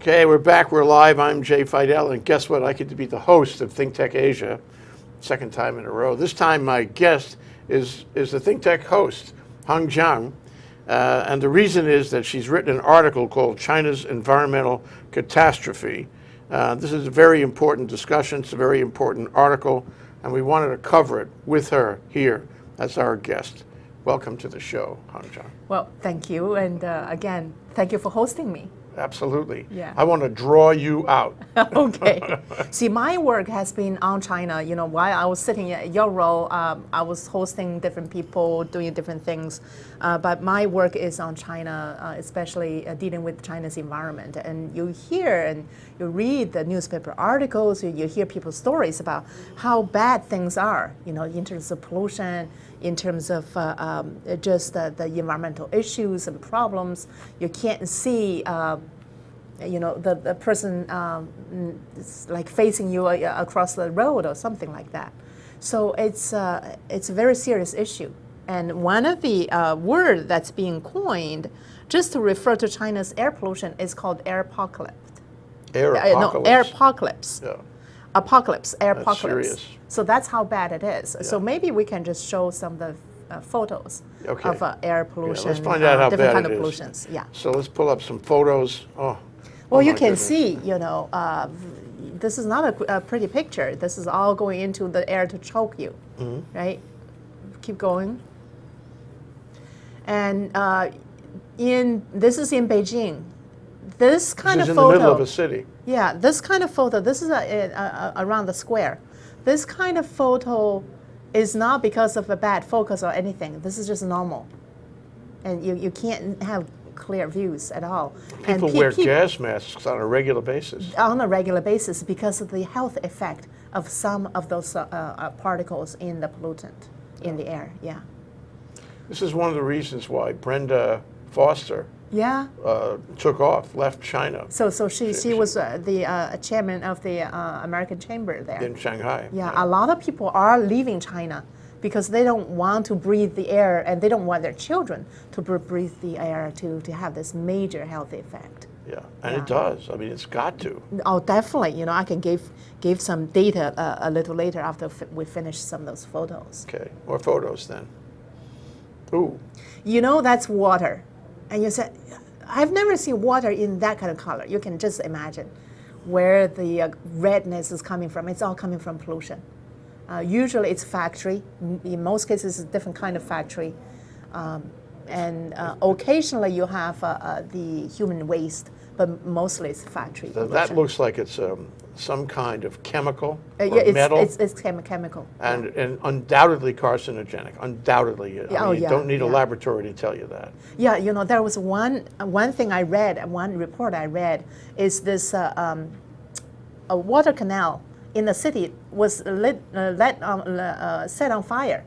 Okay, we're back. We're live. I'm Jay Fidell, and guess what? I get to be the host of ThinkTech Asia, second time in a row. This time, my guest is the ThinkTech host, Hong Jiang, and the reason is that she's written an article called "China's Environmental Catastrophe." This is a very important discussion. It's a very important article, and we wanted to cover it with her here as our guest. Welcome to the show, Hong Jiang. Well, thank you, and again, thank you for hosting me. Absolutely. Yeah. I want to draw you out. Okay. See, my work has been on China. You know, while I was sitting in your role, I was hosting different people, doing different things. But my work is on China, especially dealing with China's environment. And you hear and you read the newspaper articles, you hear people's stories about how bad things are, you know, in terms of pollution, in terms of just the environmental issues and problems. You can't see you know, the person is like facing you across the road or something like that. So it's a very serious issue. And one of the word that's being coined just to refer to China's air pollution is called air apocalypse. Air apocalypse. No, air apocalypse. Yeah. Apocalypse, air That's apocalypse. serious. So that's how bad it is. Yeah. So maybe we can just show some of the photos Okay. of air pollution. Let's find out how different bad kind it of is. pollutions. Yeah. So let's pull up some photos. Oh. Well, oh you my can goodness. see, you know, this is not a pretty picture. This is all going into the air to choke you, right? Keep going. And this is in Beijing. This kind This is of in photo. the middle of a city. Yeah, this kind of photo. This is around the square. This kind of photo is not because of a bad focus or anything. This is just normal, and you can't have clear views at all. People wear gas masks on a regular basis. On a regular basis because of the health effect of some of those particles in the pollutant in the air. Yeah. This is one of the reasons why Brenda Foster Yeah. took off, left China So she was the chairman of the American Chamber there. in Shanghai. Yeah, a lot of people are leaving China because they don't want to breathe the air and they don't want their children to breathe the air to have this major health effect. Yeah, and Yeah. it does. I mean, it's got to. Oh, definitely. You know, I can give some data a little later after we finish some of those photos. Okay, more photos then. Ooh, You know, that's water. And you said, I've never seen water in that kind of color. You can just imagine where the redness is coming from. It's all coming from pollution. Usually it's factory. In most cases, it's a different kind of factory. And occasionally you have the human waste, but mostly it's factory pollution. that looks like it's some kind of chemical or Yeah, metal. it's chemical. And undoubtedly carcinogenic. Undoubtedly. I mean, you yeah, don't need a yeah. laboratory to tell you that. Yeah, you know, there was one thing I read, one report I read, is this a water canal in the city was set on fire.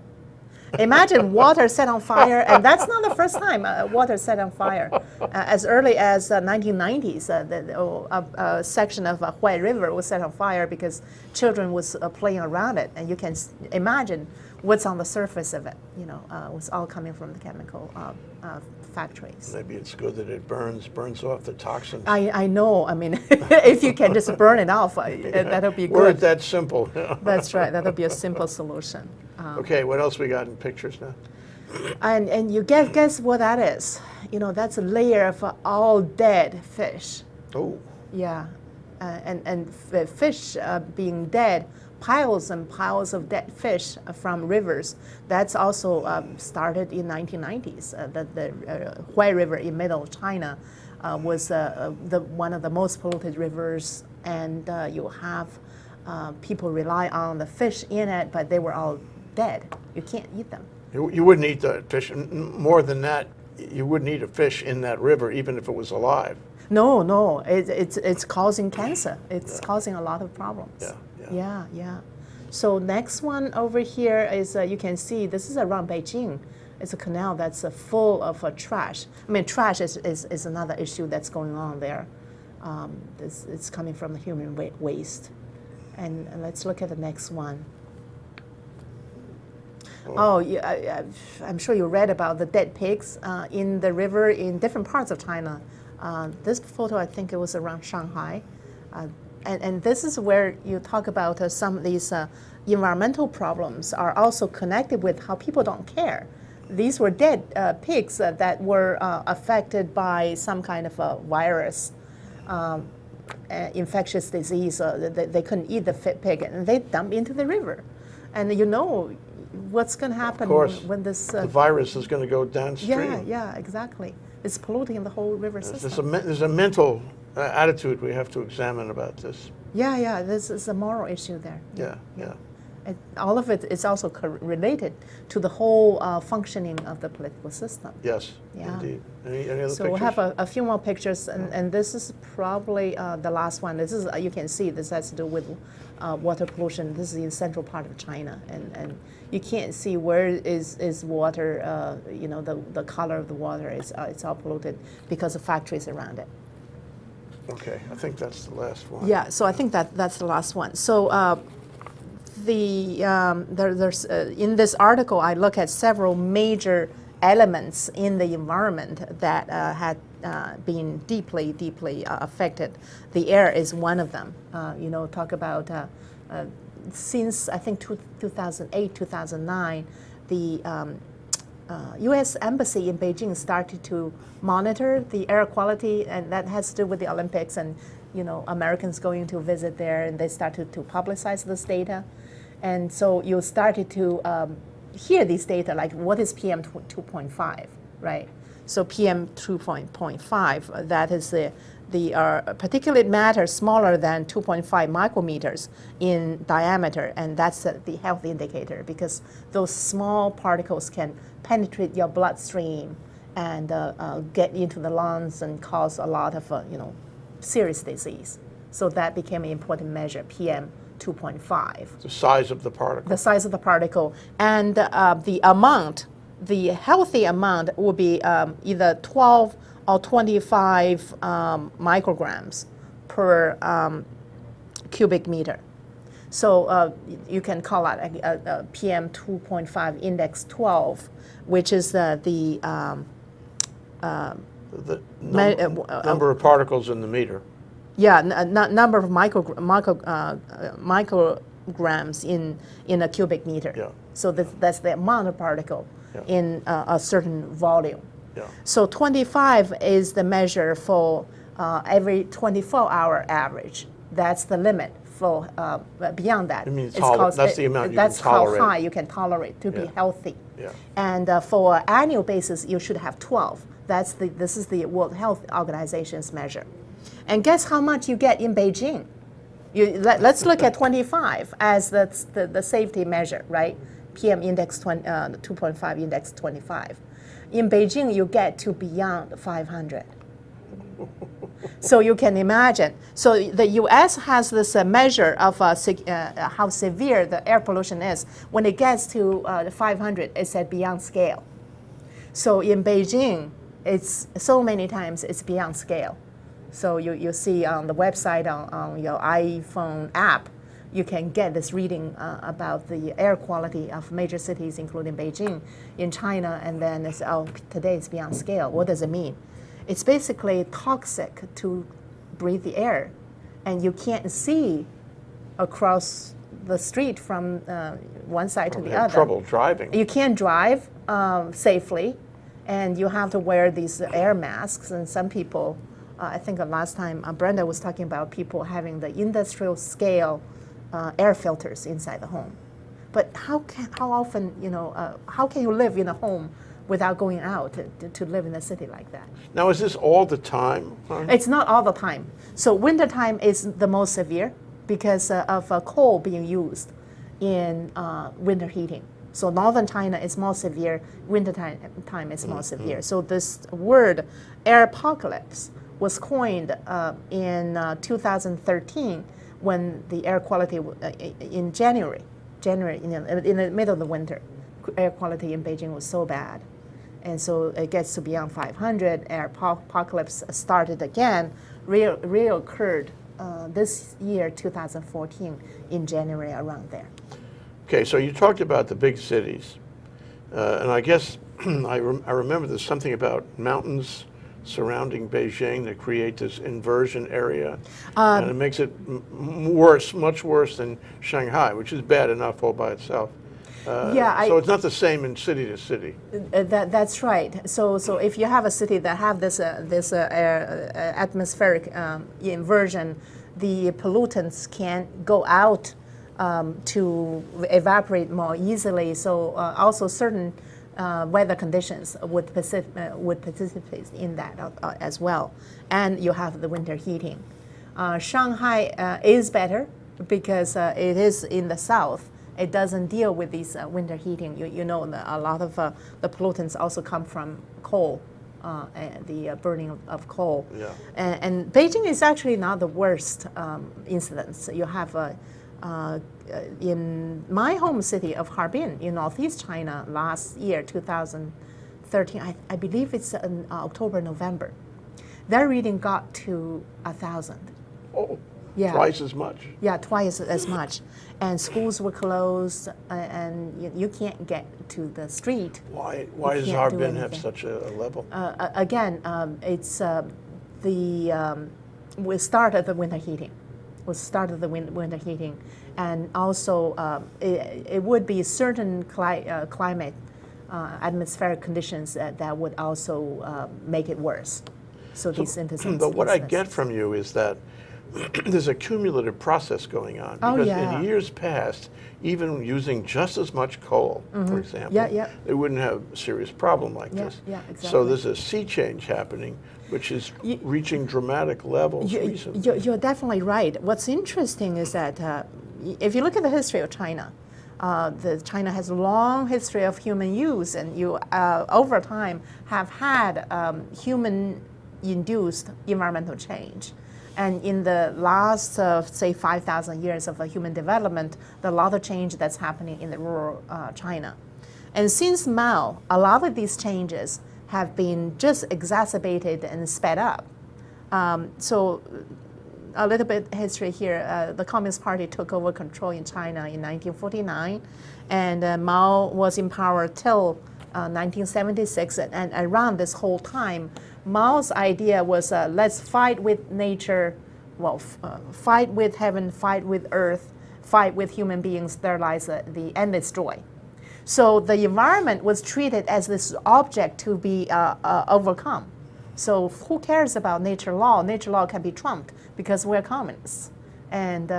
Imagine water set on fire, and that's not the first time water set on fire. As early as 1990s, a section of Huai River was set on fire because children was playing around it, and you can imagine what's on the surface of it. You know, it was all coming from the chemical factories. Maybe it's good that it burns off the toxins. I know. I mean, if you can just burn it off, that'll be Were it good. that simple. That's right. That'll be a simple solution. Okay, what else we got in pictures now? And you guess what that is? You know, that's a layer of all dead fish. Oh, Yeah, and fish being dead, piles and piles of dead fish from rivers. That's also started in 1990s. The Huai River in middle China was one of the most polluted rivers, and you have people rely on the fish in it, but they were all dead. You can't eat them. you wouldn't eat the fish. More than that, you wouldn't eat a fish in that river, even if it was alive. No, it's causing cancer. It's causing a lot of problems. Yeah. So next one over here is you can see this is around Beijing. It's a canal that's full of trash. I mean, trash is another issue that's going on there. It's coming from the human waste. And let's look at the next one. Oh, yeah, I'm sure you read about the dead pigs in the river in different parts of China. This photo, I think it was around Shanghai. And this is where you talk about some of these environmental problems are also connected with how people don't care. These were dead pigs that were affected by some kind of a virus, infectious disease. They couldn't eat the pig, and they dump into the river. And you know what's going to happen when this... the virus is going to go downstream. Yeah, exactly. It's polluting the whole river system. There's a mental attitude we have to examine about this. Yeah, this is a moral issue there. Yeah. And all of it is also related to the whole functioning of the political system. Yes, Yeah. indeed. Any other pictures? So we'll have a few more pictures, and this is probably the last one. This is you can see this has to do with water pollution. This is in central part of China, and you can't see where is water. You know, the color of the water is it's all polluted because of factories around it. Okay, I think that's the last one. Yeah, so I think that's the last one. So there's in this article, I look at several major elements in the environment that had been deeply affected. The air is one of them. You know, talk about since I think 2008, 2009, the U.S. Embassy in Beijing started to monitor the air quality, and that has to do with the Olympics and, you know, Americans going to visit there, and they started to publicize this data. And so you started to hear these data, like what is PM 2.5, right? So PM 2.5, that is the particulate matter smaller than 2.5 micrometers in diameter, and that's the health indicator, because those small particles can penetrate your bloodstream and get into the lungs and cause a lot of you know, serious disease. So that became an important measure, PM 2.5. The size of the particle. The size of the particle, and the amount, the healthy amount will be either 12 or 25 micrograms per cubic meter. So you can call it a PM 2.5 index 12, which is the number of particles in the meter. Yeah, number of micrograms in a cubic meter. Yeah. So that's the amount of particle in a certain volume. Yeah. So 25 is the measure for every 24-hour average. That's the limit for beyond that. I mean, that's the amount you can tolerate. That's how high you can tolerate to be healthy. Yeah. And for annual basis, you should have 12. This is the World Health Organization's measure. And guess how much you get in Beijing? Let's look at 25 as the safety measure, right? PM index 2.5 index 25. In Beijing, you get to beyond 500. So you can imagine. So the U.S. has this measure of how severe the air pollution is. When it gets to 500, it's at beyond scale. So in Beijing, it's so many times it's beyond scale. So you see on the website, on your iPhone app, you can get this reading about the air quality of major cities, including Beijing, in China, and then it's, today it's beyond scale. What does it mean? It's basically toxic to breathe the air, and you can't see across the street from one side to the other. Trouble driving. You can't drive safely, and you have to wear these air masks, and some people, I think the last time Brenda was talking about people having the industrial scale air filters inside the home. But how often, you know, how can you live in a home without going out to live in a city like that? Now, is this all the time? It's not all the time. So wintertime is the most severe because of coal being used in winter heating. So northern China is more severe, winter time is more severe. So this word, air apocalypse, was coined in 2013 when the air quality in January in the middle of the winter, air quality in Beijing was so bad. And so it gets to beyond 500, air apocalypse started again, reoccurred this year, 2014, in January, around there. Okay, so you talked about the big cities, and I guess I remember there's something about mountains surrounding Beijing that create this inversion area, and it makes it worse, much worse than Shanghai, which is bad enough all by itself. So it's not the same in city to city. That's right. So if you have a city that have this atmospheric inversion, the pollutants can go out to evaporate more easily. So also certain weather conditions would participate in that as well. And you have the winter heating. Shanghai is better because it is in the south. It doesn't deal with these winter heating. You know, a lot of the pollutants also come from coal, the burning of coal. Yeah. And Beijing is actually not the worst incidents. You have in my home city of Harbin in northeast China last year, 2013, I believe it's in October, November, their reading got to 1,000. Oh, yeah. Twice as much. Yeah, twice as much. And schools were closed, and you can't get to the street. Why does Harbin have such a level? Again, it's we started the winter heating. Winter heating, and also it would be certain climate, atmospheric conditions that would also make it worse. So these incidents. But what I get from you is that there's a cumulative process going on, because in years past, even using just as much coal, for example, they wouldn't have a serious problem like this. Yeah, exactly. So there's a sea change happening, which is reaching dramatic levels recently. You're definitely right. What's interesting is that if you look at the history of China, China has a long history of human use, and you over time have had human-induced environmental change. And in the last, say, 5,000 years of human development, there's a lot of change that's happening in the rural China. And since Mao, a lot of these changes have been just exacerbated and sped up. So a little bit history here. The Communist Party took over control in China in 1949, and Mao was in power till 1976. And around this whole time, Mao's idea was let's fight with nature, fight with heaven, fight with earth, fight with human beings, sterilize and destroy. So the environment was treated as this object to be overcome. So who cares about nature law? Nature law can be trumped because we're communists. And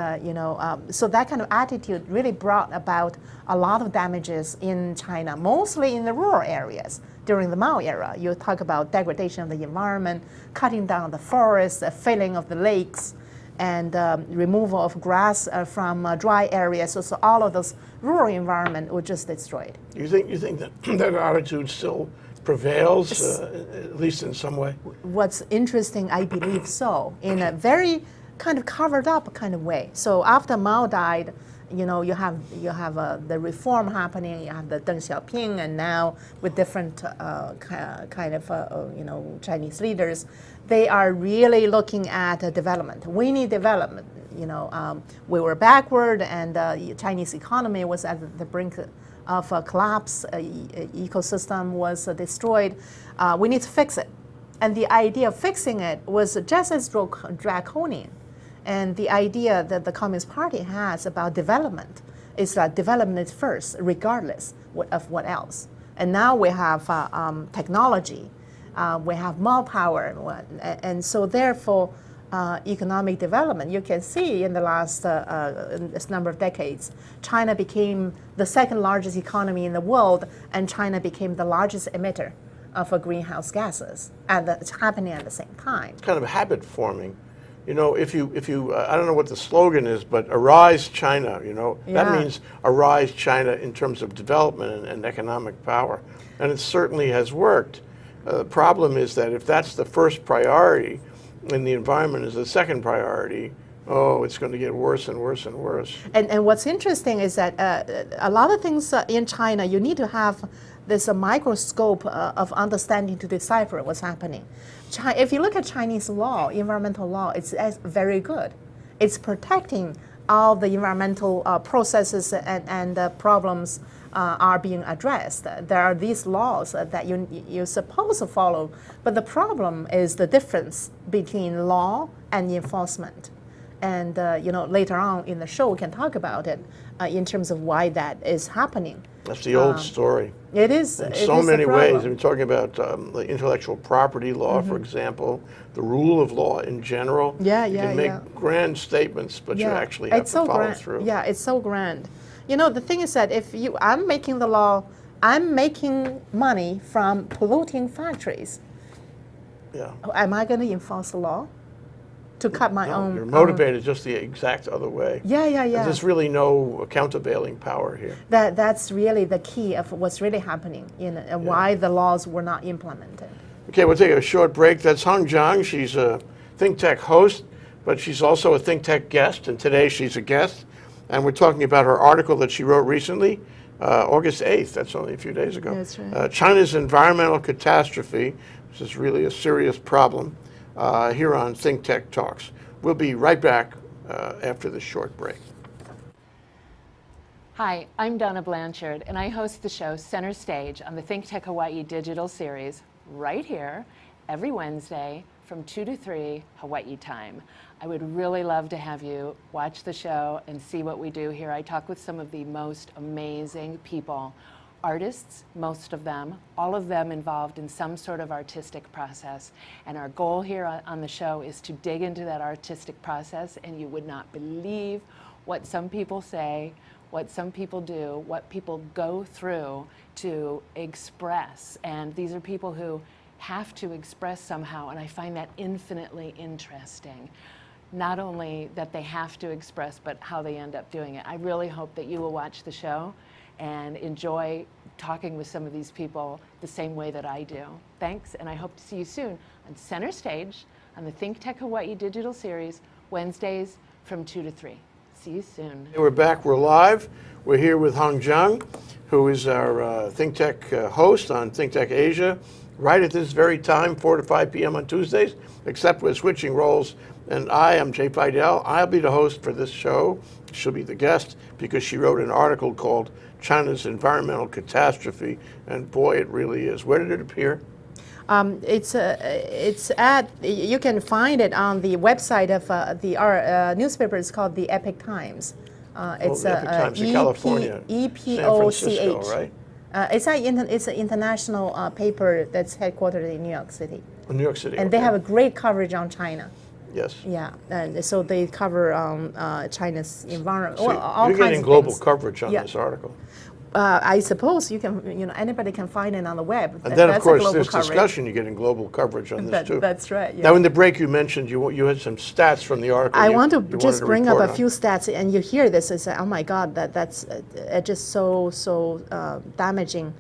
so that kind of attitude really brought about a lot of damages in China, mostly in the rural areas. During the Mao era, you talk about degradation of the environment, cutting down the forests, filling of the lakes, and removal of grass from dry areas. So all of those rural environment were just destroyed. You think that that attitude still prevails, at least in some way? What's interesting, I believe so, in a very kind of covered up kind of way. So after Mao died, you have the reform happening. You have the Deng Xiaoping, and now with different kind of Chinese leaders, they are really looking at development. We need development. We were backward, and the Chinese economy was at the brink of a collapse. Ecosystem was destroyed. We need to fix it, and the idea of fixing it was just as draconian. And the idea that the Communist Party has about development is that development is first, regardless of what else. And now we have technology, we have more power, and so therefore economic development. You can see in the last this number of decades, China became the second largest economy in the world, and China became the largest emitter of greenhouse gases, and it's happening at the same time. It's kind of habit forming. If you I don't know what the slogan is, but arise China, that means arise China in terms of development and economic power. And it certainly has worked. The problem is that if that's the first priority and the environment is the second priority, it's going to get worse and worse and worse. And what's interesting is that a lot of things in China, you need to have this microscope of understanding to decipher what's happening. If you look at Chinese law, environmental law, it's very good. It's protecting all the environmental processes and problems are being addressed. There are these laws that you're supposed to follow, but the problem is the difference between law and enforcement. And later on in the show, we can talk about it in terms of why that is happening. That's the old story. It is. In so many ways. I'm talking about the intellectual property law, for example, the rule of law in general. You can make grand statements, but you actually have to follow through. Yeah, it's so grand. The thing is that if I'm making the law, I'm making money from polluting factories. Yeah. Am I going to enforce the law to cut my own? You're motivated just the exact other way. Yeah. There's really no countervailing power here. That's really the key of what's really happening and why the laws were not implemented. Okay, we'll take a short break. That's Hong Jiang. She's a ThinkTech host, but she's also a ThinkTech guest, and today she's a guest. And we're talking about her article that she wrote recently, August 8th, that's only a few days ago. That's right. China's environmental catastrophe, which is really a serious problem, here on ThinkTech Talks. We'll be right back after this short break. Hi, I'm Donna Blanchard, and I host the show Center Stage on the ThinkTech Hawaii digital series right here every Wednesday from 2 to 3 Hawaii time. I would really love to have you watch the show and see what we do here. I talk with some of the most amazing people, artists, most of them, all of them involved in some sort of artistic process. And our goal here on the show is to dig into that artistic process, and you would not believe what some people say, what some people do, what people go through to express. And these are people who have to express somehow, and I find that infinitely interesting. Not only that they have to express, but how they end up doing it. I really hope that you will watch the show and enjoy talking with some of these people the same way that I do. Thanks, and I hope to see you soon on Center Stage on the ThinkTech Hawaii digital series, Wednesdays from 2 to 3. See you soon. We're back, we're live. We're here with Hong Jiang, who is our ThinkTech host on ThinkTech Asia, right at this very time, 4 to 5 p.m. on Tuesdays, except we're switching roles. And I am Jay Fidell. I'll be the host for this show. She'll be the guest because she wrote an article called China's Environmental Catastrophe. And boy, it really is. Where did it appear? It's you can find it on the website of our newspaper. It's called the Epic Times. It's the Epic Times in California. EPOCH. San Francisco, right? It's an international paper that's headquartered in New York City. New York City. And they have a great coverage on China. Yes. Yeah, and so they cover China's environment. So well, all you're kinds getting of global things. coverage on this article. I suppose you can, anybody can find it on the web. And then, that's of course, global there's coverage. discussion. You're getting global coverage on this, too. That's right. Yeah. Now, in the break, you mentioned you had some stats from the article. I want to just bring up a report on. few stats, and you hear this and say, oh, my God, that's just so damaging,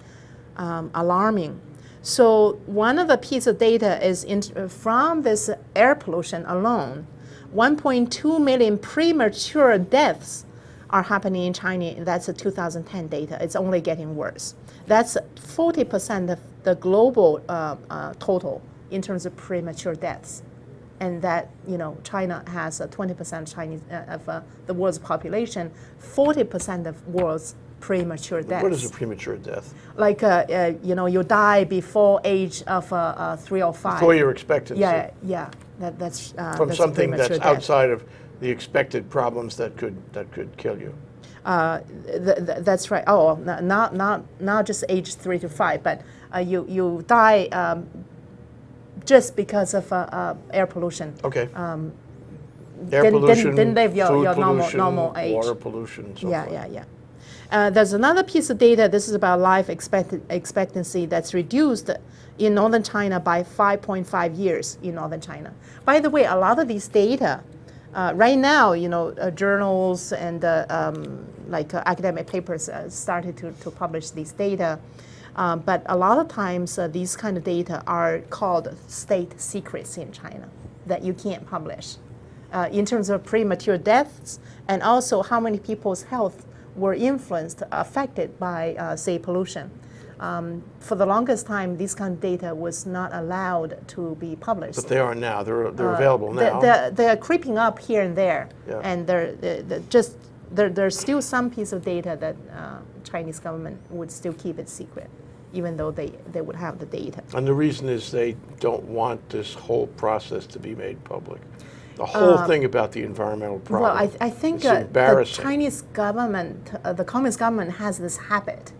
alarming. So one of the pieces of data is from this air pollution alone, 1.2 million premature deaths are happening in China. That's the 2010 data. It's only getting worse. That's 40% of the global total in terms of premature deaths. And that, China has 20% Chinese of the world's population, 40% of world's premature deaths. What is a premature death? Like, you die before age of 3 or 5. Before your expectancy. Yeah. That's From that's something premature that's death. outside of the expected problems that could kill you. That's right. Oh, not just age 3 to 5, but you die just because of air pollution. Okay. Air pollution, didn't live your food pollution, normal age. water pollution, and so forth. Yeah. There's another piece of data. This is about life expectancy that's reduced in northern China by 5.5 years in northern China. By the way, a lot of these data, right now, journals and academic papers started to publish these data. But a lot of times, these kind of data are called state secrets in China that you can't publish. In terms of premature deaths and also how many people's health were affected by, say, pollution. For the longest time, this kind of data was not allowed to be published. But they are now. They're available now. They're creeping up here and there, and they're just there's still some piece of data that Chinese government would still keep it secret, even though they would have the data. And the reason is they don't want this whole process to be made public. The whole thing about the environmental problem. Well, I think the Chinese government, the Communist government, has this habit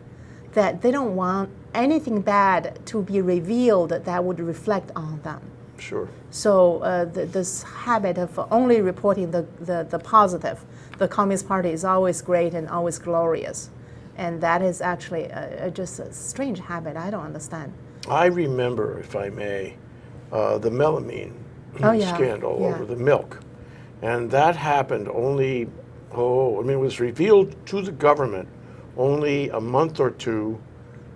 that they don't want anything bad to be revealed that would reflect on them. Sure. So this habit of only reporting the positive, the Communist Party is always great and always glorious. And that is actually just a strange habit. I don't understand. I remember, if I may, the melamine scandal over the milk. And that happened only, it was revealed to the government only a month or two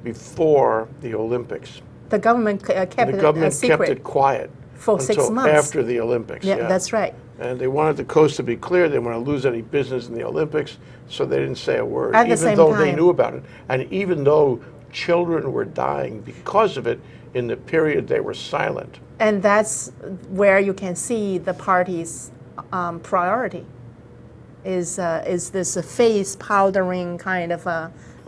before the Olympics. The government kept And the government it secret kept it quiet for 6 months. After the Olympics. Yeah, that's right. And they wanted the coast to be clear. They didn't want to lose any business in the Olympics, so they didn't say a word, At the even same though they time. knew about it. And even though children were dying because of it in the period they were silent. And that's where you can see the party's priority is this face powdering kind of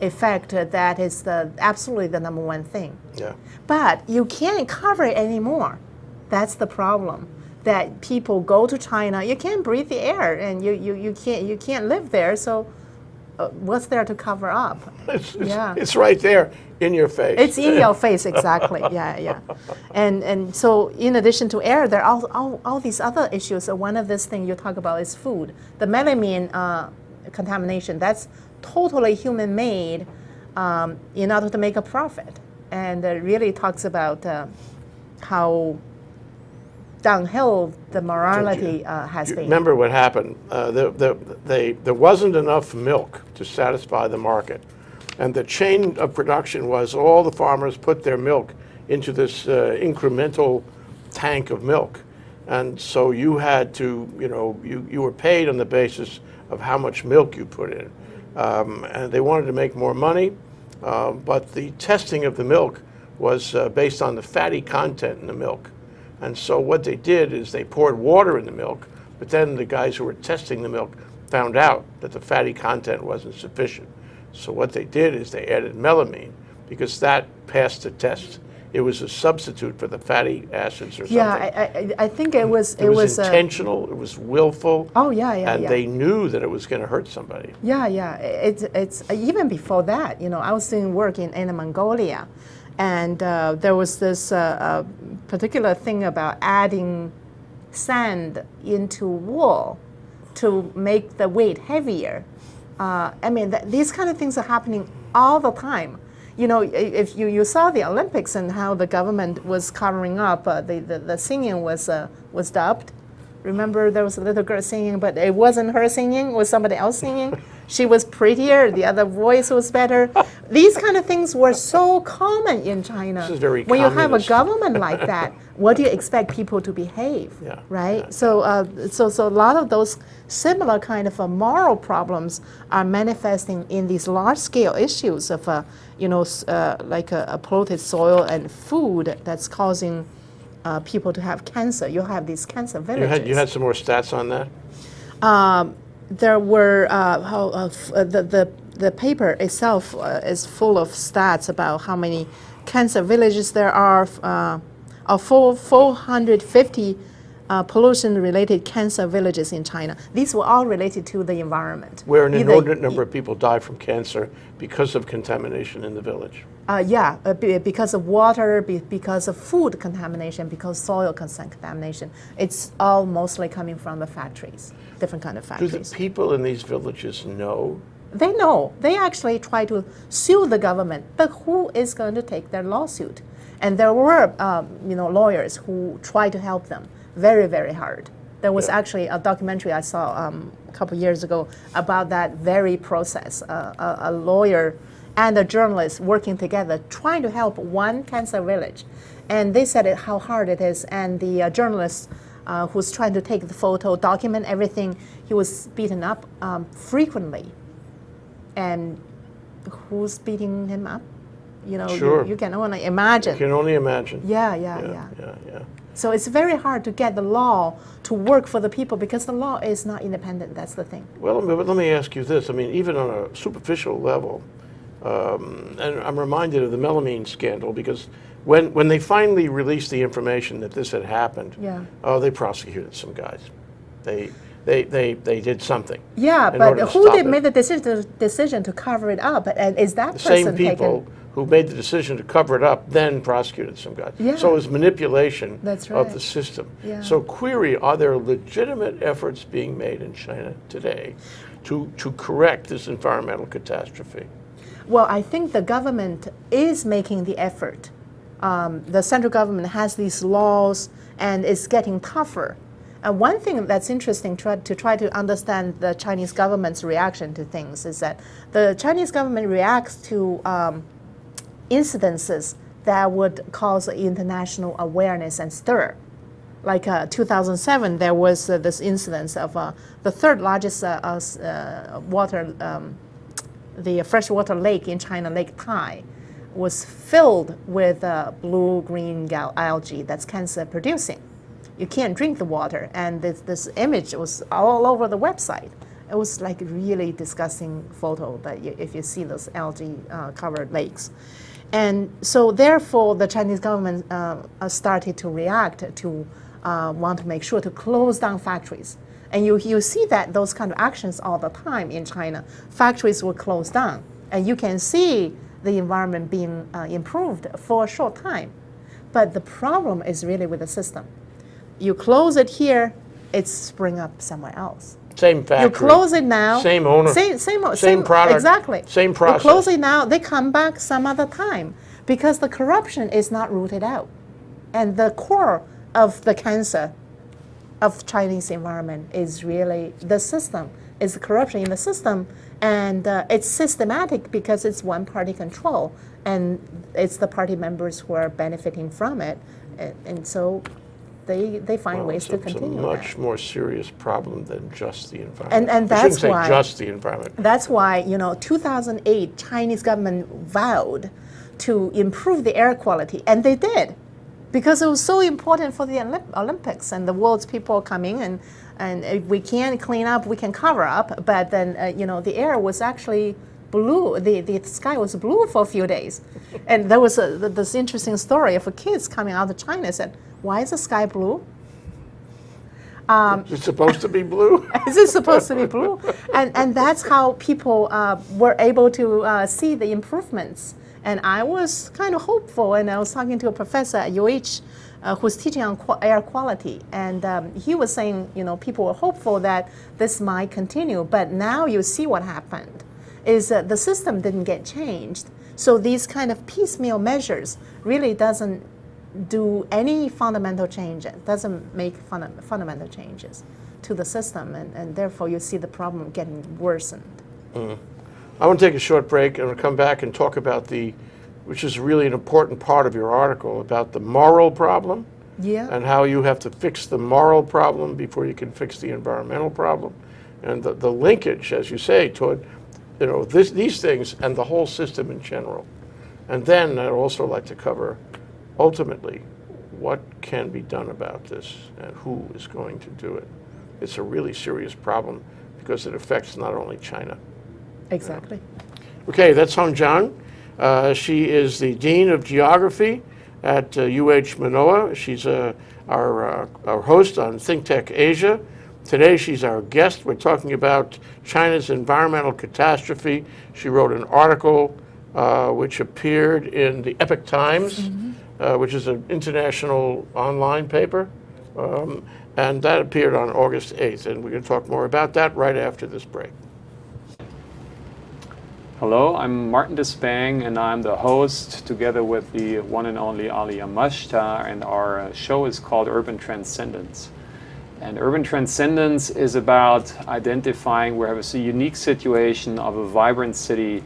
effect that is absolutely the number one thing. Yeah. But you can't cover it anymore. That's the problem. That people go to China, you can't breathe the air, and you can't live there. So, what's there to cover up? It's right there in your face. It's in your face, exactly. Yeah. And so, in addition to air, there are all these other issues. So one of this thing you talk about is food. The melamine contamination. That's totally human-made in order to make a profit, and really talks about how downhill the morality has been. Remember what happened? There wasn't enough milk to satisfy the market. And the chain of production was all the farmers put their milk into this incremental tank of milk. And so you had to, you were paid on the basis of how much milk you put in. And they wanted to make more money, but the testing of the milk was based on the fatty content in the milk. And so what they did is they poured water in the milk, but then the guys who were testing the milk found out that the fatty content wasn't sufficient. So what they did is they added melamine because that passed the test. It was a substitute for the fatty acids or something. Yeah, I think it was intentional. It was willful. Oh yeah. And they knew that it was going to hurt somebody. Yeah. It's even before that. I was doing work in Inner Mongolia, and there was this particular thing about adding sand into wool to make the weight heavier. These kind of things are happening all the time. If you saw the Olympics and how the government was covering up, the singing was dubbed. Remember, there was a little girl singing, but it wasn't her singing; it was somebody else singing. She was prettier; the other voice was better. These kind of things were so common in China. This is very when you have a communist. government like that, what do you expect people to behave? Yeah, right. yeah. So a lot of those similar kind of moral problems are manifesting in these large-scale issues of like a polluted soil and food that's causing people to have cancer. You have these cancer villages. You had some more stats on that? There were the paper itself is full of stats about how many cancer villages there are. 450 pollution-related cancer villages in China. These were all related to the environment. Where an inordinate number of people die from cancer because of contamination in the village. Because of water, because of food contamination, because soil contamination. It's all mostly coming from the factories, different kind of Do factories. the people in these villages know? They know. They actually try to sue the government, but who is going to take their lawsuit? And there were, lawyers who tried to help them very, very hard. There was actually a documentary I saw a couple years ago about that very process. A lawyer and a journalist working together, trying to help one cancer village. And they said how hard it is. And the journalist who's trying to take the photo, document everything, he was beaten up frequently. And who's beating him up? Sure. You can only imagine. I can only imagine. Yeah. So it's very hard to get the law to work for the people because the law is not independent. That's the thing. Well, let me ask you this. I mean, even on a superficial level, and I'm reminded of the melamine scandal because when they finally released the information that this had happened, they prosecuted some guys. They did something. Yeah, in but order to who stop did it. make the decision to cover it up? And is that The person same people taken? who made the decision to cover it up then prosecuted some guys. Yeah. So it was manipulation That's of right. the system. Yeah. So query, are there legitimate efforts being made in China today to correct this environmental catastrophe? Well, I think the government is making the effort. The central government has these laws and it's getting tougher. And one thing that's interesting to try to understand the Chinese government's reaction to things is that the Chinese government reacts to incidences that would cause international awareness and stir. Like 2007, there was this incident of the third largest the freshwater lake in China, Lake Tai, was filled with blue-green algae that's cancer-producing. You can't drink the water, and this image was all over the website. It was like a really disgusting photo that if you see those algae-covered lakes. And so therefore, the Chinese government started to react to want to make sure to close down factories. And you see that those kind of actions all the time in China. Factories were closed down, and you can see the environment being improved for a short time. But the problem is really with the system. You close it here, it's spring up somewhere else. Same factory. You close it now. Same owner. Same product. Exactly. Same process. You close it now, they come back some other time because the corruption is not rooted out. And the core of the cancer of Chinese environment is really the system, is the corruption in the system. And it's systematic because it's one-party control. And it's the party members who are benefiting from it. And so they find ways to continue. It's a much more serious problem than just the environment. And I that's shouldn't why say just the environment. That's why 2008 Chinese government vowed to improve the air quality, and they did, because it was so important for the Olympics and the world's people coming, and if we can't clean up, we can cover up. But then the air was actually blue. The sky was blue for a few days, and there was this interesting story of kids coming out of China said, "Why is the sky blue? Is it supposed to be blue? Is it supposed to be blue?" And that's how people were able to see the improvements. And I was kind of hopeful, and I was talking to a professor at UH who's teaching on air quality, and he was saying, people were hopeful that this might continue, but now you see what happened, is that the system didn't get changed. So these kind of piecemeal measures really doesn't do any fundamental changes, doesn't make fundamental changes to the system, and therefore you see the problem getting worsened. I want to take a short break and we'll come back and talk about which is really an important part of your article, about the moral problem. Yeah. And how you have to fix the moral problem before you can fix the environmental problem. And the linkage, as you say, toward these things and the whole system in general. And then I'd also like to cover, ultimately, what can be done about this and who is going to do it. It's a really serious problem because it affects not only China. Exactly. Okay, that's Hong Jiang. She is the Dean of Geography at UH Manoa. She's our host on ThinkTech Asia. Today she's our guest. We're talking about China's environmental catastrophe. She wrote an article which appeared in the Epoch Times, which is an international online paper. And that appeared on August 8th. And we're going to talk more about that right after this break. Hello, I'm Martin Despang, and I'm the host together with the one and only Ali Yamashita, and our show is called Urban Transcendence. And Urban Transcendence is about identifying where we have a unique situation of a vibrant city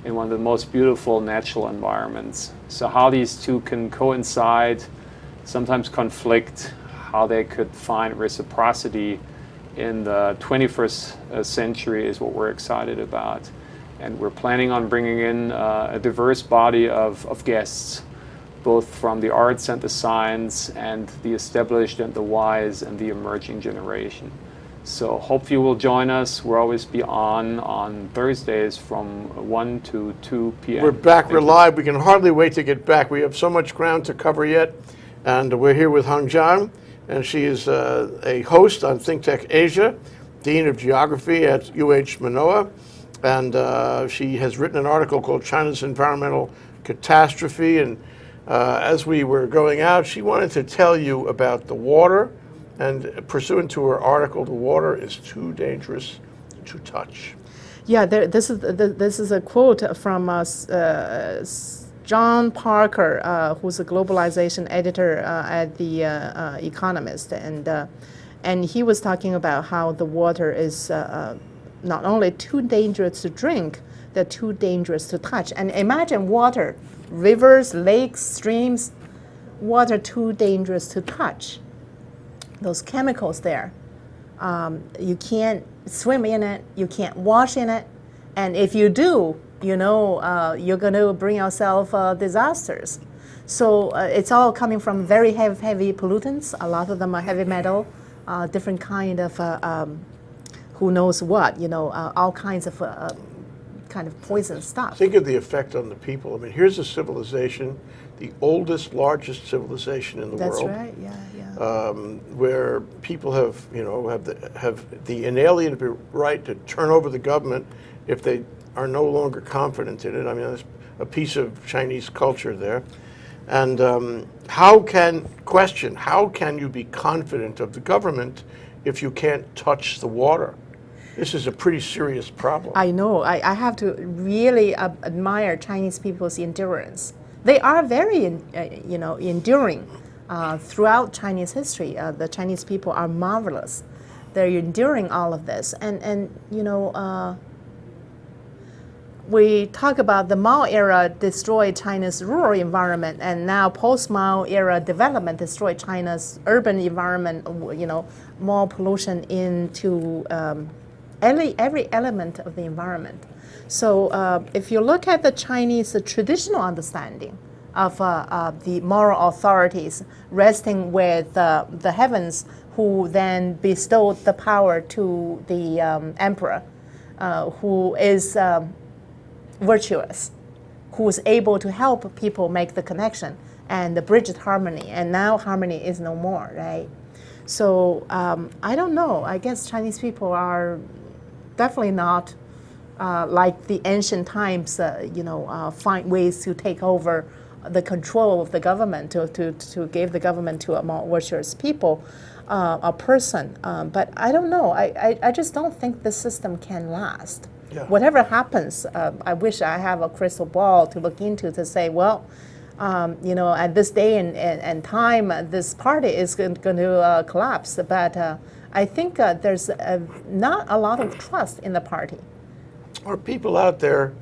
in one of the most beautiful natural environments. So how these two can coincide, sometimes conflict, how they could find reciprocity in the 21st century is what we're excited about. And we're planning on bringing in a diverse body of guests both from the arts and the science, and the established and the wise and the emerging generation. So hope you will join us. We'll always be on Thursdays from 1 to 2 p.m. We're back, Thank we're you. live. We can hardly wait to get back. We have so much ground to cover yet. And we're here with Hong Jiang, and she is a host on ThinkTech Asia, Dean of Geography at UH Manoa. And she has written an article called China's Environmental Catastrophe. And as we were going out, she wanted to tell you about the water. And pursuant to her article, the water is too dangerous to touch. Yeah, this is a quote from John Parker, who's a globalization editor at the Economist, and he was talking about how the water is not only too dangerous to drink, they're too dangerous to touch. And imagine water, rivers, lakes, streams, water too dangerous to touch. Those chemicals there, you can't swim in it, you can't wash in it, and if you do, you're going to bring yourself disasters. So it's all coming from very heavy pollutants. A lot of them are heavy metal, different kind of who knows what, all kinds of kind of poison stuff. Think of the effect on the people. I mean, here's a civilization, the oldest, largest civilization in the That's world. right. Yeah. Where people have the inalienable right to turn over the government if they are no longer confident in it. I mean, that's a piece of Chinese culture there. And how can you be confident of the government if you can't touch the water? This is a pretty serious problem. I know. I have to really admire Chinese people's endurance. They are very, enduring. Throughout Chinese history, the Chinese people are marvelous. They're enduring all of this, and we talk about the Mao era destroyed China's rural environment, and now post-Mao era development destroyed China's urban environment. More pollution into every element of the environment. So if you look at the Chinese traditional understanding of the moral authorities resting with the heavens, who then bestowed the power to the emperor, who is virtuous, who is able to help people make the connection and bridge harmony. And now harmony is no more, right? So I don't know. I guess Chinese people are definitely not like the ancient times, find ways to take over the control of the government, to give the government to a more virtuous people, a person. But I don't know. I just don't think the system can last. Yeah. Whatever happens, I wish I have a crystal ball to look into to say, well, at this day and time, this party is going to collapse. But I think there's not a lot of trust in the party. Are people out there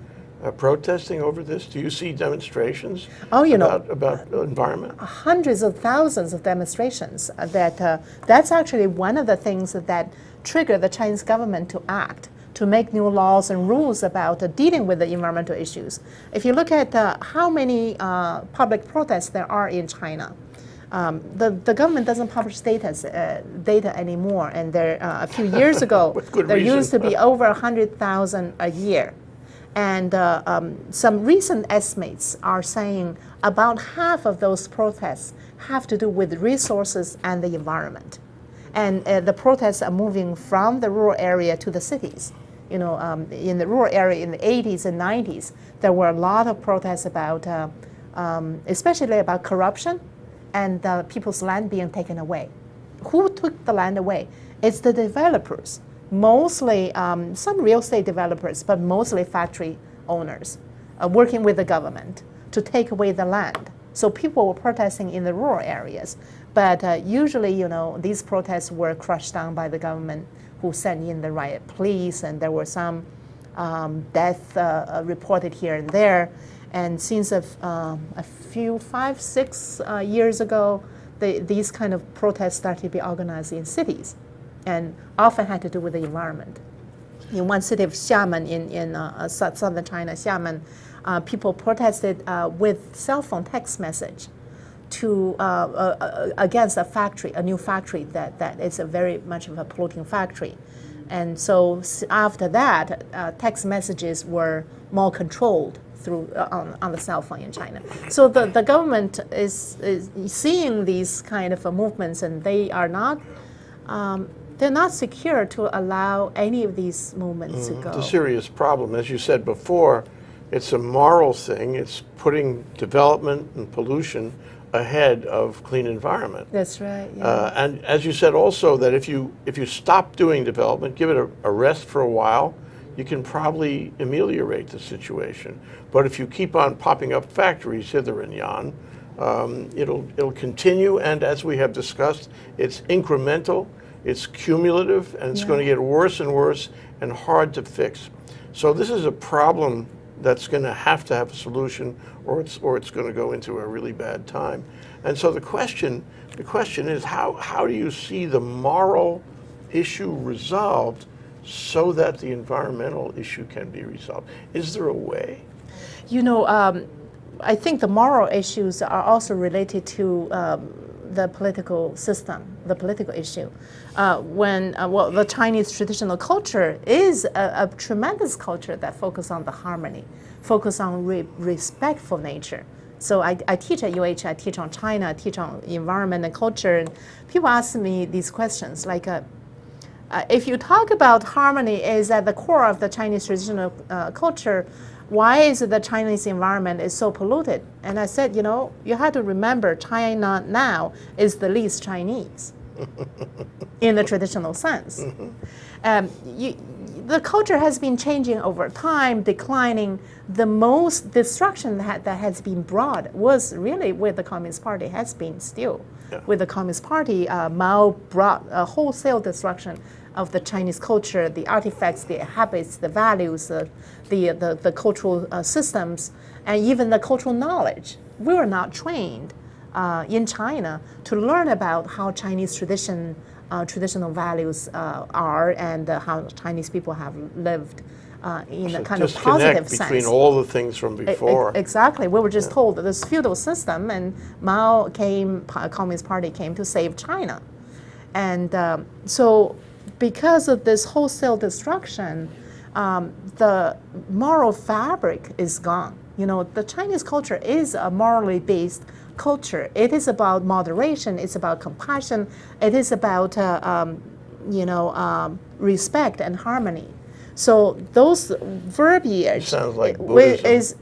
protesting over this? Do you see demonstrations about the environment? Hundreds of thousands of demonstrations. That's actually one of the things that trigger the Chinese government to act, to make new laws and rules about dealing with the environmental issues. If you look at how many public protests there are in China, the government doesn't publish data anymore, and there a few years ago With good there reason. used to be over 100,000 a year. And some recent estimates are saying about half of those protests have to do with resources and the environment. And the protests are moving from the rural area to the cities. In the rural area in the 80s and 90s, there were a lot of protests about, especially about corruption and people's land being taken away. Who took the land away? It's the developers. Mostly some real estate developers, but mostly factory owners working with the government to take away the land. So people were protesting in the rural areas, but usually, these protests were crushed down by the government, who sent in the riot police, and there were some death reported here and there. And since a few 5-6 years ago, these kind of protests started to be organized in cities, and often had to do with the environment. In one city of Xiamen in southern China, Xiamen, people protested with cell phone text message to against a new factory that is a very much of a polluting factory. And so after that, text messages were more controlled through on the cell phone in China. So the government is seeing these kind of movements, and they are not they're not secure to allow any of these movements to go. It's a serious problem. As you said before, it's a moral thing. It's putting development and pollution ahead of clean environment. That's right. Yeah. And as you said also, that if you stop doing development, give it a rest for a while, you can probably ameliorate the situation. But if you keep on popping up factories hither and yon, it'll continue. And as we have discussed, it's incremental, it's cumulative, and it's going to get worse and worse and hard to fix. So this is a problem that's going to have a solution, or it's going to go into a really bad time. And so the question is, how do you see the moral issue resolved so that the environmental issue can be resolved? Is there a way? You know, I think the moral issues are also related to the political system, the political issue. The Chinese traditional culture is a tremendous culture that focuses on the harmony, focus on respect for nature. So I teach at UH, I teach on China, I teach on environment and culture, and people ask me these questions like, if you talk about harmony is at the core of the Chinese traditional culture, why is it the Chinese environment is so polluted? And I said, you know, you have to remember China now is the least Chinese in the traditional sense. The culture has been changing over time, declining. The most destruction that has been brought was really with the Communist Party, has been still. Yeah. With the Communist Party, Mao brought a wholesale destruction of the Chinese culture, the artifacts, the habits, the values, the cultural systems, and even the cultural knowledge. We were not trained in China to learn about how Chinese traditional values are, and how Chinese people have lived in a kind of positive sense. Between all the things from before. Exactly. We were just told this feudal system, and Mao came, Communist Party came to save China. And so because of this wholesale destruction, the moral fabric is gone. You know, the Chinese culture is a morally based culture. It is about moderation. It's about compassion. It is about respect and harmony. So those verbiage sounds like Buddhism. Is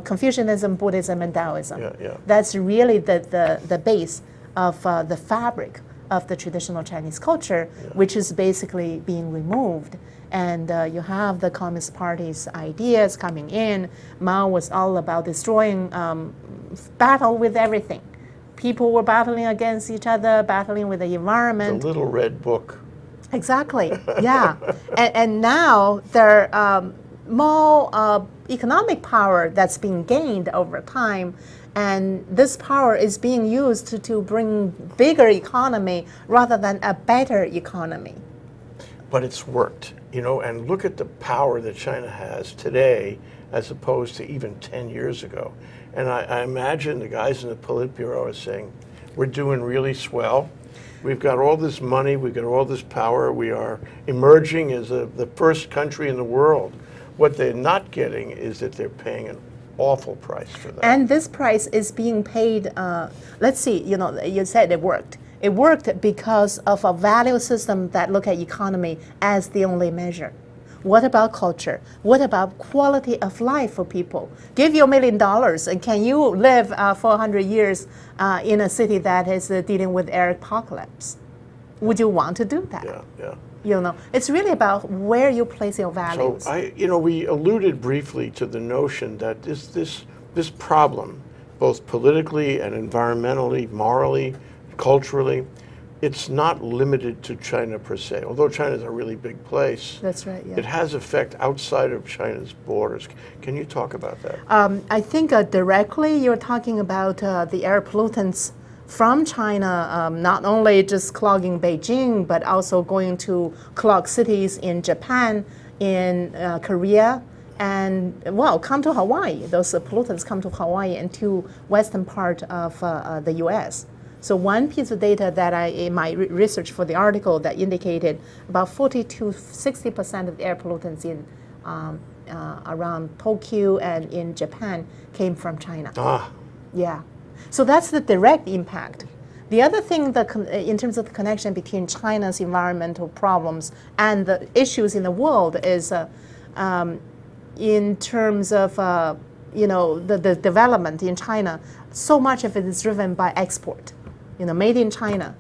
Confucianism, Buddhism, and Taoism. Yeah. That's really the base of the fabric of the traditional Chinese culture, which is basically being removed. And you have the Communist Party's ideas coming in. Mao was all about destroying, battle with everything. People were battling against each other, battling with the environment. The little red book. Exactly, yeah. and now there more economic power that's being gained over time. And this power is being used to bring bigger economy rather than a better economy. But it's worked, and look at the power that China has today as opposed to even 10 years ago. And I imagine the guys in the Politburo are saying, we're doing really swell. We've got all this money, we've got all this power, we are emerging as the first country in the world. What they're not getting is that they're paying an awful price for that. And this price is being paid, let's see, you said it worked. It worked because of a value system that look at economy as the only measure. What about culture? What about quality of life for people? Give you $1 million, and can you live for 100 years in a city that is dealing with air apocalypse? Would you want to do that? Yeah. It's really about where you place your values. So we alluded briefly to the notion that this problem, both politically and environmentally, morally, culturally, it's not limited to China per se. Although China is a really big place, that's right. Yeah. It has effect outside of China's borders. Can you talk about that? I think directly you're talking about the air pollutants from China, not only just clogging Beijing, but also going to clog cities in Japan, in Korea, and well, come to Hawaii. Those pollutants come to Hawaii and to western part of the U.S. So one piece of data that in my research for the article that indicated about 40 to 60% of the air pollutants in around Tokyo and in Japan came from China. Yeah. So that's the direct impact. The other thing in terms of the connection between China's environmental problems and the issues in the world is in terms of the development in China, so much of it is driven by export, made in China.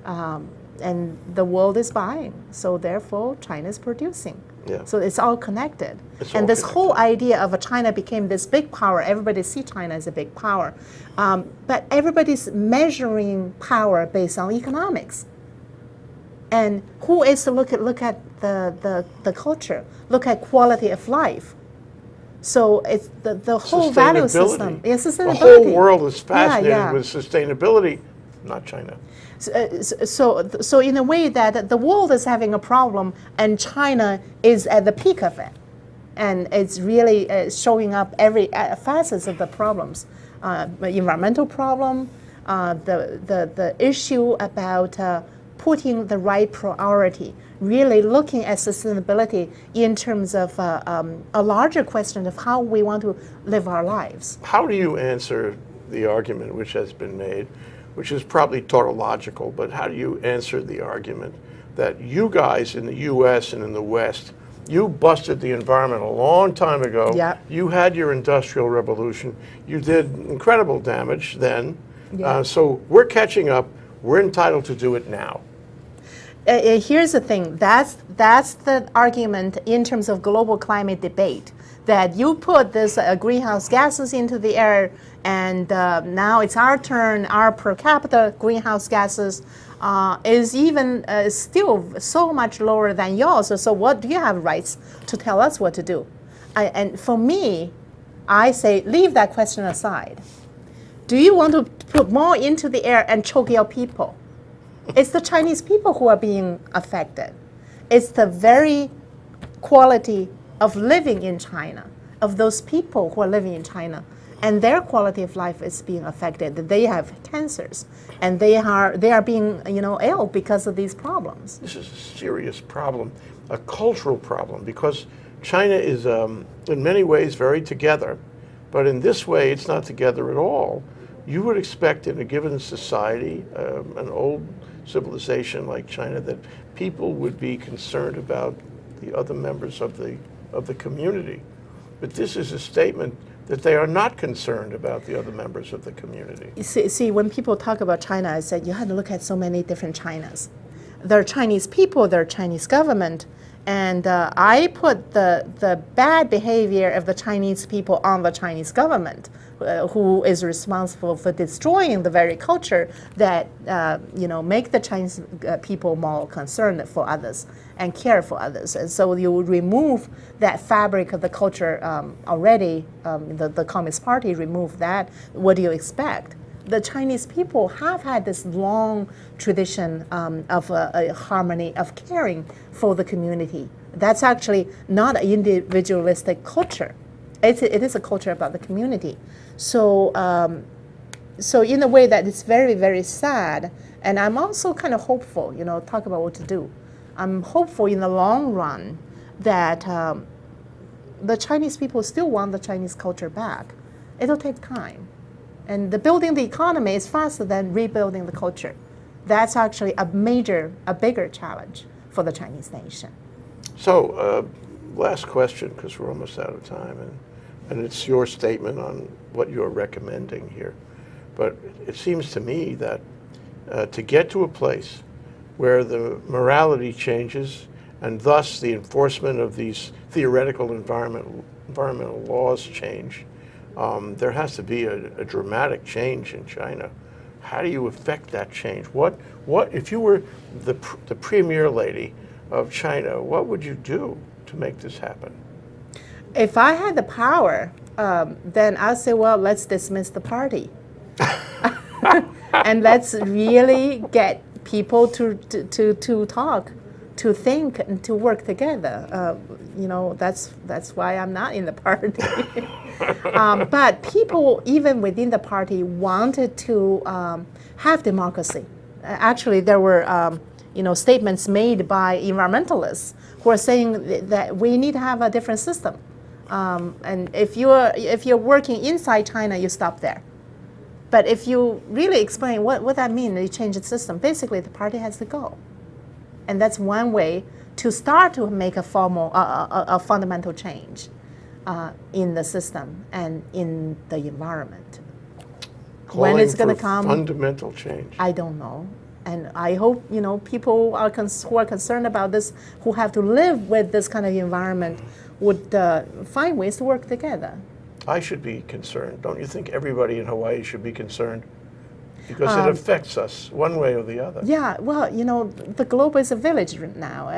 And the world is buying, so therefore China is producing. Yeah. So it's all connected. And this whole idea of China became this big power. Everybody see China as a big power, but everybody's measuring power based on economics. And who is to look at the culture, look at quality of life. So it's the whole value system. Yes, sustainability. The whole world is fascinated with sustainability, not China. So in a way that the world is having a problem and China is at the peak of it. And it's really showing up every facets of the problems. Environmental problem, the issue about putting the right priority, really looking at sustainability in terms of a larger question of how we want to live our lives. How do you answer the argument which has been made, which is probably tautological, but how do you answer the argument that you guys in the U.S. and in the West, you busted the environment a long time ago. Yep. You had your industrial revolution. You did incredible damage then. Yeah. So we're catching up. We're entitled to do it now. Here's the thing. That's the argument in terms of global climate debate, that you put this greenhouse gases into the air, and now it's our turn. Our per capita greenhouse gases is even still so much lower than yours. So what do you have rights to tell us what to do? And for me, I say leave that question aside. Do you want to put more into the air and choke your people? It's the Chinese people who are being affected. It's the very quality of living in China, of those people who are living in China, and their quality of life is being affected. They have cancers, and they are being ill because of these problems. This is a serious problem, a cultural problem, because China is in many ways very together, but in this way it's not together at all. You would expect in a given society, an old civilization like China, that people would be concerned about the other members of the community. But this is a statement that they are not concerned about the other members of the community. See, when people talk about China, I said you had to look at so many different Chinas. There are Chinese people, there are Chinese government, and I put the bad behavior of the Chinese people on the Chinese government, who is responsible for destroying the very culture that make the Chinese people more concerned for others and care for others. And so you would remove that fabric of the culture already. The Communist Party removed that. What do you expect? The Chinese people have had this long tradition of a harmony, of caring for the community. That's actually not an individualistic culture. It is a culture about the community. So in a way that it's very, very sad. And I'm also kind of hopeful, talk about what to do. I'm hopeful in the long run that the Chinese people still want the Chinese culture back. It'll take time. And building the economy is faster than rebuilding the culture. That's actually a bigger challenge for the Chinese nation. So, last question, because we're almost out of time, and it's your statement on what you're recommending here. But it seems to me that to get to a place where the morality changes and thus the enforcement of these theoretical environmental laws change, there has to be a dramatic change in China. How do you affect that change? What if you were the premier lady of China, what would you do to make this happen? If I had the power, then I'd say, well, let's dismiss the party. And let's really get people to talk, to think, and to work together. that's why I'm not in the party. But people, even within the party, wanted to have democracy. Actually, there were statements made by environmentalists who are saying that we need to have a different system. And if you're working inside China, you stop there. But if you really explain what that means, you change the system. Basically, the party has to go, and that's one way to start to make a fundamental change in the system and in the environment. When it's going to come, fundamental change. I don't know. And I hope people who are concerned about this, who have to live with this kind of environment, would find ways to work together. I should be concerned. Don't you think everybody in Hawaii should be concerned? Because it affects us one way or the other. Yeah, well, the globe is a village now.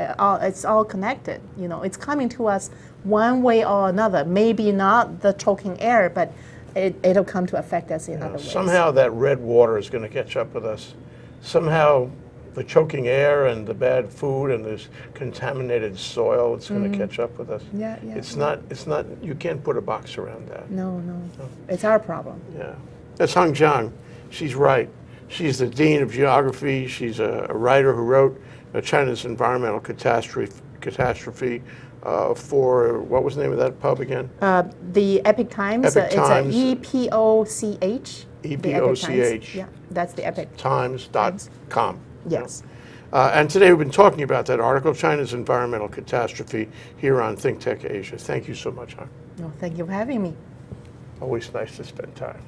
It's all connected. It's coming to us one way or another. Maybe not the choking air, but it'll come to affect us in other ways. Somehow that red water is going to catch up with us. Somehow the choking air and the bad food and this contaminated soil, it's going to catch up with us. Yeah. It's not, you can't put a box around that. No. It's our problem. Yeah. That's Hong Jiang. She's right. She's the Dean of Geography. She's a writer who wrote China's Environmental Catastrophe for, what was the name of that pub again? The Epoch Times. Epoch Times. It's EPOCH. EPOCH. Yeah, that's the Epoch. Times.com. Yes. And today we've been talking about that article, China's Environmental Catastrophe, here on ThinkTech Asia. Thank you so much, Hong. No, thank you for having me. Always nice to spend time.